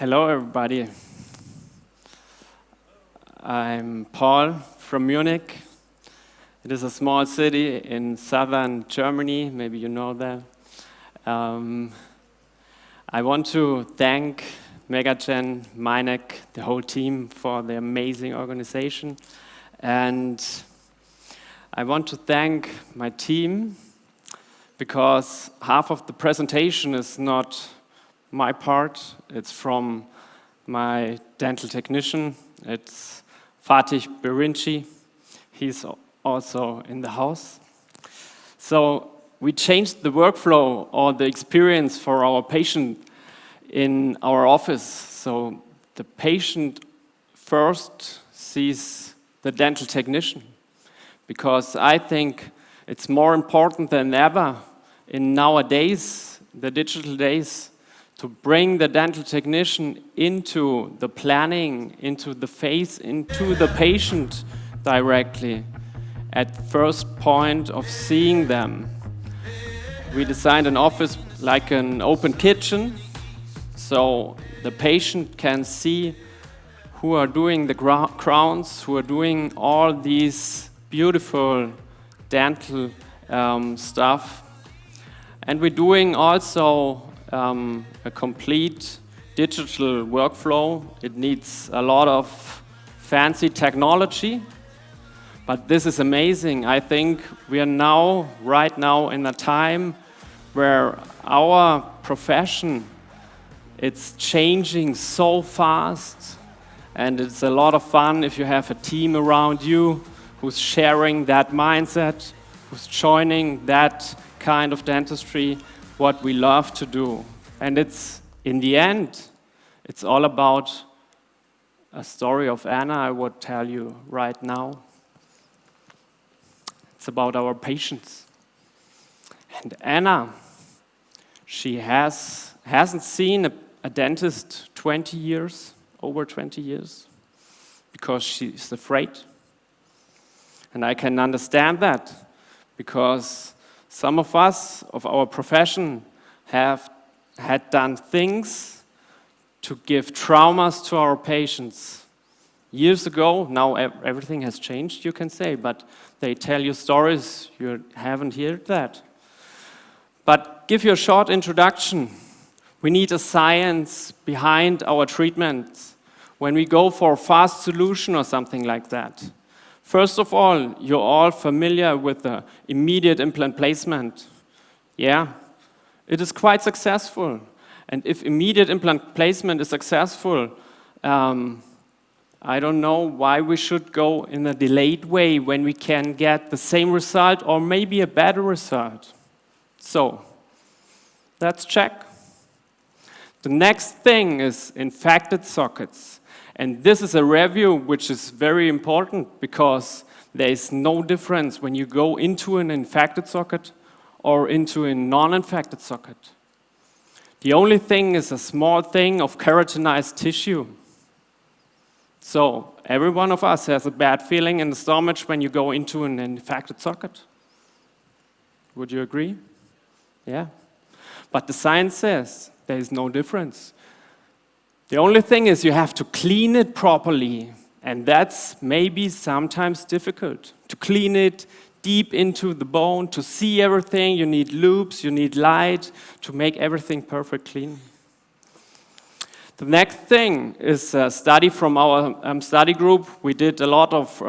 Hello, everybody. I'm Paul from Munich. It is a small city in southern Germany. Maybe you know that. I want to thank MegaGen, MINEC, the whole team for the amazing organization. And I want to thank my team because half of the presentation is not my part. It's from my dental technician. It's Fatih Birinci. He's also in the house. So we changed the workflow or the experience for our patient in our office. So the patient first sees the dental technician, because I think it's more important than ever in nowadays, the digital days, to bring the dental technician into the planning, into the face, into the patient directly at first point of seeing them. We designed an office like an open kitchen, so the patient can see who are doing the crowns, who are doing all these beautiful dental stuff. And we're doing also a complete digital workflow. It needs a lot of fancy technology, but this is amazing. I think we are right now in a time where our profession, it's changing so fast, and it's a lot of fun if you have a team around you who's sharing that mindset, who's joining that kind of dentistry, what we love to do. And it's, in the end, it's all about a story of Anna, I would tell you right now. It's about our patients. And Anna, she hasn't seen a dentist 20 years, over 20 years, because she's afraid. And I can understand that, because some of us, of our profession, have had done things to give traumas to our patients. Years ago, now everything has changed, you can say, but they tell you stories, you haven't heard that. But give you a short introduction. We need a science behind our treatments when we go for a fast solution or something like that. First of all, you're all familiar with the immediate implant placement. Yeah, it is quite successful. And if immediate implant placement is successful, I don't know why we should go in a delayed way when we can get the same result or maybe a better result. So, let's check. The next thing is infected sockets. And this is a review which is very important, because there is no difference when you go into an infected socket or into a non-infected socket. The only thing is a small thing of keratinized tissue. So every one of us has a bad feeling in the stomach when you go into an infected socket. Would you agree? Yeah. But the science says there is no difference. The only thing is you have to clean it properly, and that's maybe sometimes difficult. To clean it deep into the bone, to see everything, you need loupes, you need light to make everything perfect clean. The next thing is a study from our study group. We did a lot of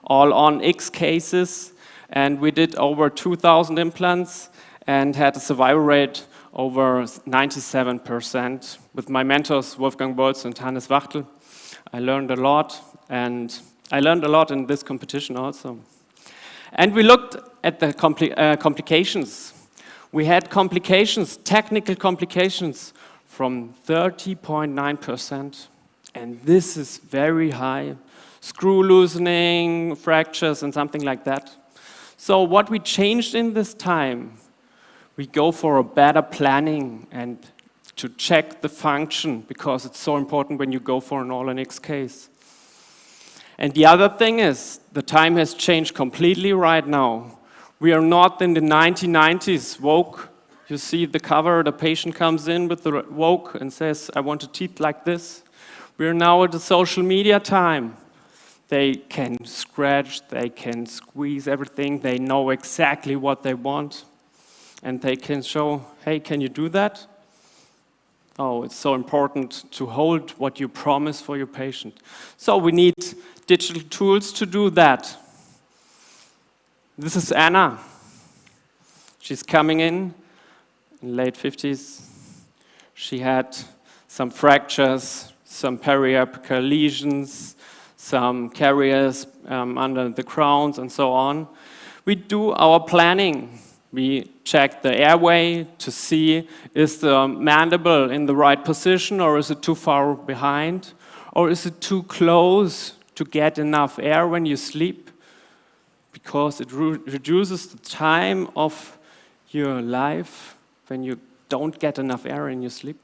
all-on-X cases, and we did over 2,000 implants and had a survival rate over 97%. With my mentors, Wolfgang Bolz and Hannes Wachtel, I learned a lot, and I learned a lot in this competition also. And we looked at the complications. We had complications, technical complications, from 30.9%, and this is very high. Screw loosening, fractures, and something like that. So what we changed in this time, we go for a better planning and to check the function, because it's so important when you go for an all-in-X case. And the other thing is, the time has changed completely right now. We are not in the 1990s woke You see the cover, the patient comes in with the Vogue and says, I want a teeth like this. We're now at the social media time. They can scratch, they can squeeze everything, they know exactly what they want. And they can show, hey, can you do that? Oh, it's so important to hold what you promise for your patient. So we need digital tools to do that. This is Anna. She's coming in late 50s. She had some fractures, some periapical lesions, some caries under the crowns and so on. We do our planning. We check the airway to see, is the mandible in the right position, or is it too far behind? Or is it too close to get enough air when you sleep? Because it reduces the time of your life when you don't get enough air in your sleep.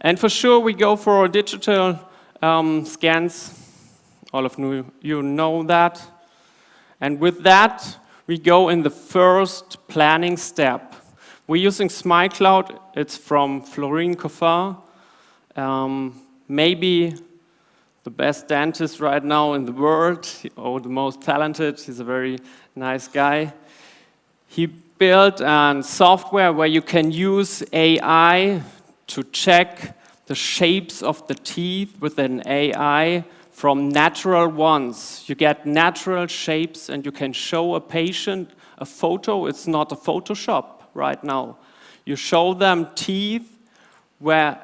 And for sure, we go for digital scans. All of you know that. And with that, we go in the first planning step. We're using SmileCloud. It's from Florine Coffin. Maybe the best dentist right now in the world, or the most talented. He's a very nice guy. He built a software where you can use AI to check the shapes of the teeth with an AI from natural ones. You get natural shapes and you can show a patient a photo. It's not a Photoshop right now. You show them teeth where,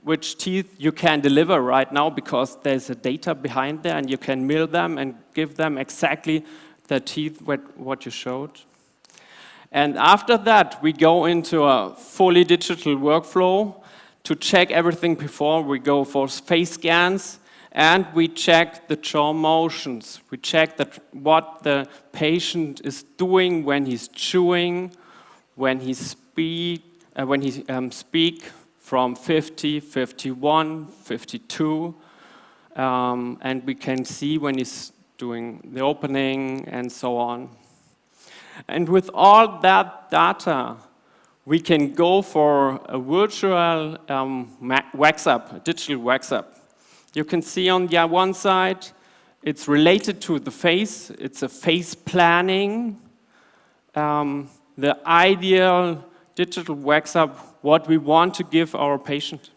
which teeth you can deliver right now because there's a data behind there and you can mill them and give them exactly the teeth what you showed. And after that, we go into a fully digital workflow to check everything before. We go for face scans. And we check the jaw motions. We check what the patient is doing when he's chewing, when he speak from 50, 51, 52. And we can see when he's doing the opening and so on. And with all that data, we can go for a virtual wax-up, a digital wax-up. You can see on the one side, it's related to the face. It's a face planning. The ideal digital wax-up, what we want to give our patient.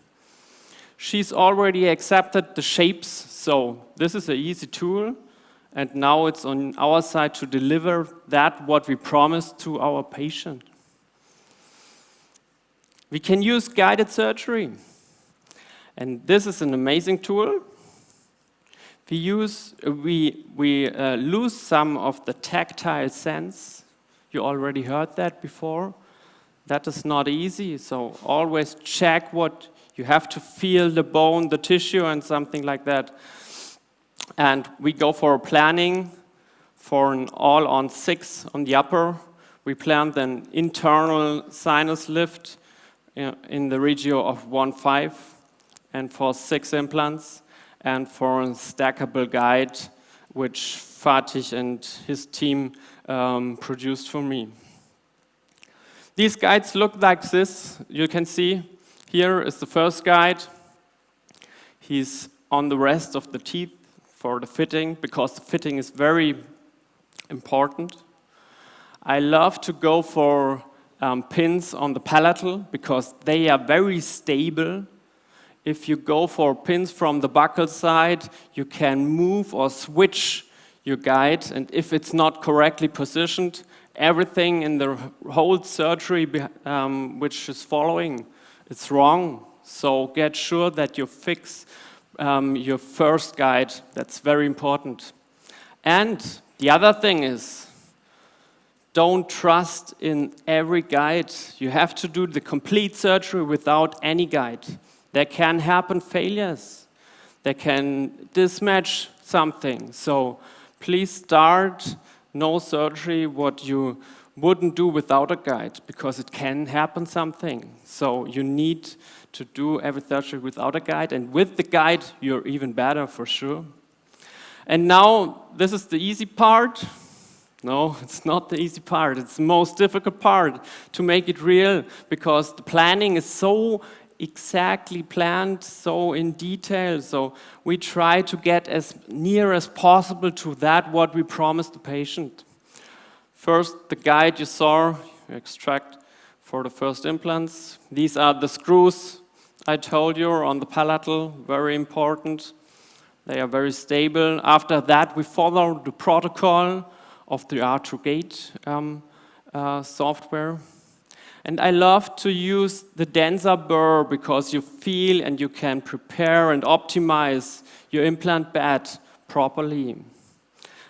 She's already accepted the shapes, so this is an easy tool. And now it's on our side to deliver that what we promised to our patient. We can use guided surgery. And this is an amazing tool. We lose some of the tactile sense. You already heard that before. That is not easy, so always check what you have to feel, the bone, the tissue, and something like that. And we go for planning for an all-on-6 on the upper. We planned an internal sinus lift in the region of 1.5. And for 6 implants, and for a stackable guide, which Fatih and his team produced for me. These guides look like this. You can see here is the first guide. He's on the rest of the teeth for the fitting, because the fitting is very important. I love to go for pins on the palatal, because they are very stable. If you go for pins from the buccal side, you can move or switch your guide, and if it's not correctly positioned, everything in the whole surgery which is following, it's wrong. So get sure that you fix your first guide. That's very important. And the other thing is, don't trust in every guide. You have to do the complete surgery without any guide. There can happen failures. There can mismatch something. So please start no surgery what you wouldn't do without a guide, because it can happen something. So you need to do every surgery without a guide, and with the guide you're even better for sure. And now this is the easy part. No, it's not the easy part. It's the most difficult part to make it real, because the planning is so exactly planned, so in detail. So we try to get as near as possible to that what we promised the patient. First, the guide you saw, you extract for the first implants. These are the screws I told you on the palatal, very important. They are very stable. After that, we follow the protocol of the Arthrogate software. And I love to use the denser burr because you feel and you can prepare and optimize your implant bed properly.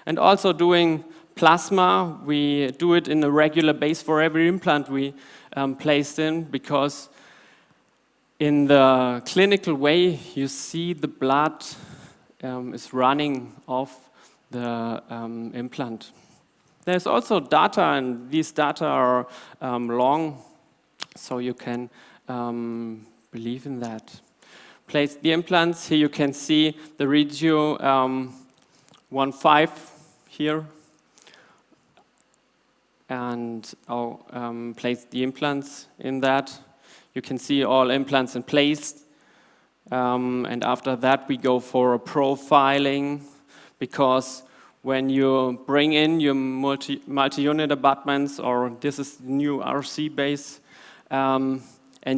And also doing plasma, we do it in a regular base for every implant we placed in, because in the clinical way you see the blood is running off the implant. There's also data, and these data are long, so you can believe in that. Place the implants. Here you can see the Regio 1.5 here. And I'll place the implants in that. You can see all implants in place. And after that, we go for a profiling, because when you bring in your multi-unit abutments, or this is the new RC base, and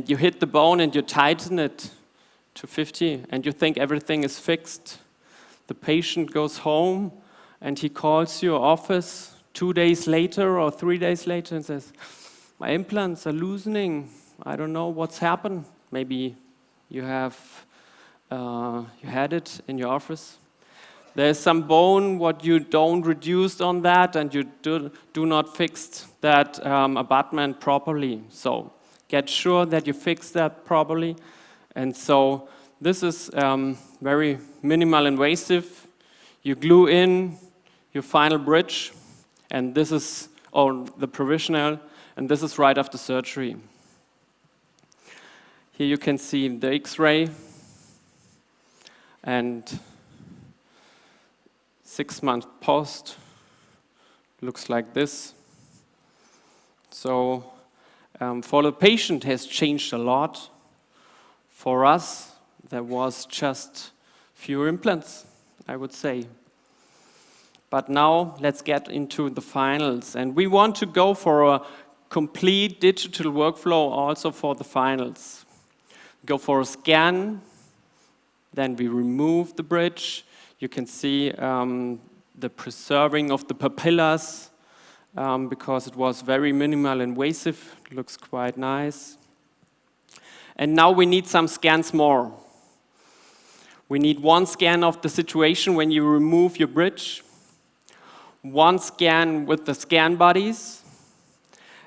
you hit the bone and you tighten it to 50, and you think everything is fixed, the patient goes home and he calls your office 2 days later or 3 days later and says, my implants are loosening. I don't know what's happened. Maybe you have you had it in your office. There's some bone what you don't reduce on that, and you do not fix that abutment properly. So get sure that you fix that properly. And so this is very minimal invasive. You glue in your final bridge, and this is the provisional, and this is right after surgery. Here you can see the X-ray, and 6 months post looks like this. So for the patient has changed a lot. For us, there was just fewer implants, I would say. But now let's get into the finals. And we want to go for a complete digital workflow also for the finals. Go for a scan, then we remove the bridge. You can see the preserving of the papillas because it was very minimal invasive. It looks quite nice. And now we need some scans more. We need one scan of the situation when you remove your bridge, one scan with the scan bodies,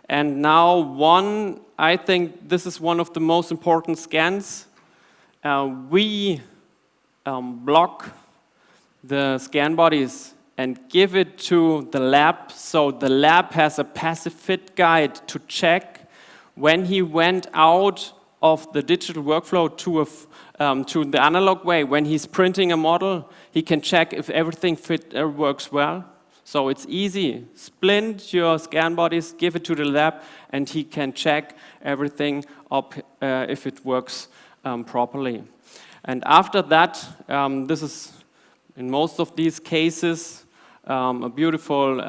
and now one, I think this is one of the most important scans. We block the scan bodies and give it to the lab, so the lab has a passive fit guide to check when he went out of the digital workflow to the analog way. When he's printing a model, he can check if everything works well. So it's easy. Splint your scan bodies, give it to the lab, and he can check everything up if it works properly. And after that, this is, in most of these cases, a beautiful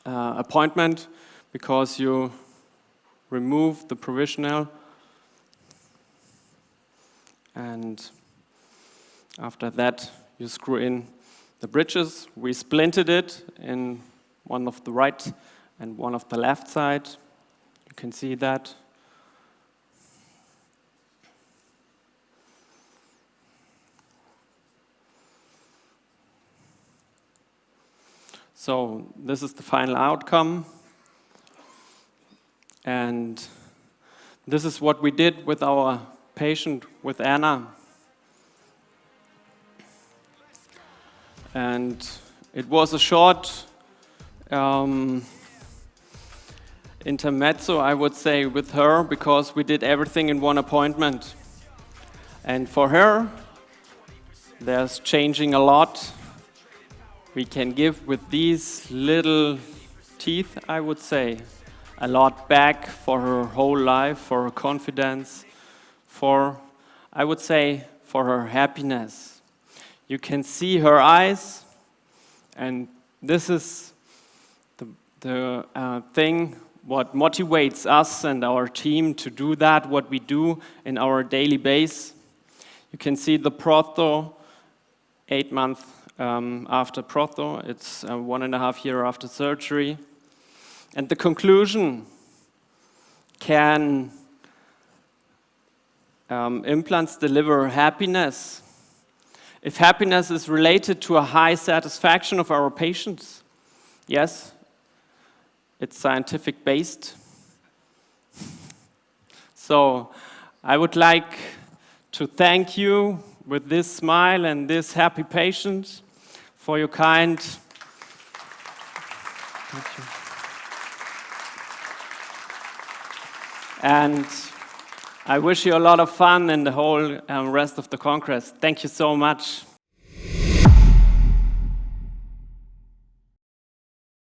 appointment, because you remove the provisional, and after that you screw in the bridges. We splinted it in one of the right and one of the left side. You can see that. So this is the final outcome. And this is what we did with our patient, with Anna. And it was a short intermezzo, I would say, with her, because we did everything in one appointment. And for her, there's changing a lot. we can give with these little teeth, I would say, a lot back for her whole life, for her confidence, for, I would say, for her happiness. You can see her eyes, and this is the thing what motivates us and our team to do that, what we do in our daily base. You can see the protho, 8 months after protho. It's 1.5 years after surgery. And the conclusion, can implants deliver happiness? If happiness is related to a high satisfaction of our patients, yes, it's scientific based. So I would like to thank you with this smile and this happy patient for your kind. Thank you. And I wish you a lot of fun in the whole rest of the Congress. Thank you so much.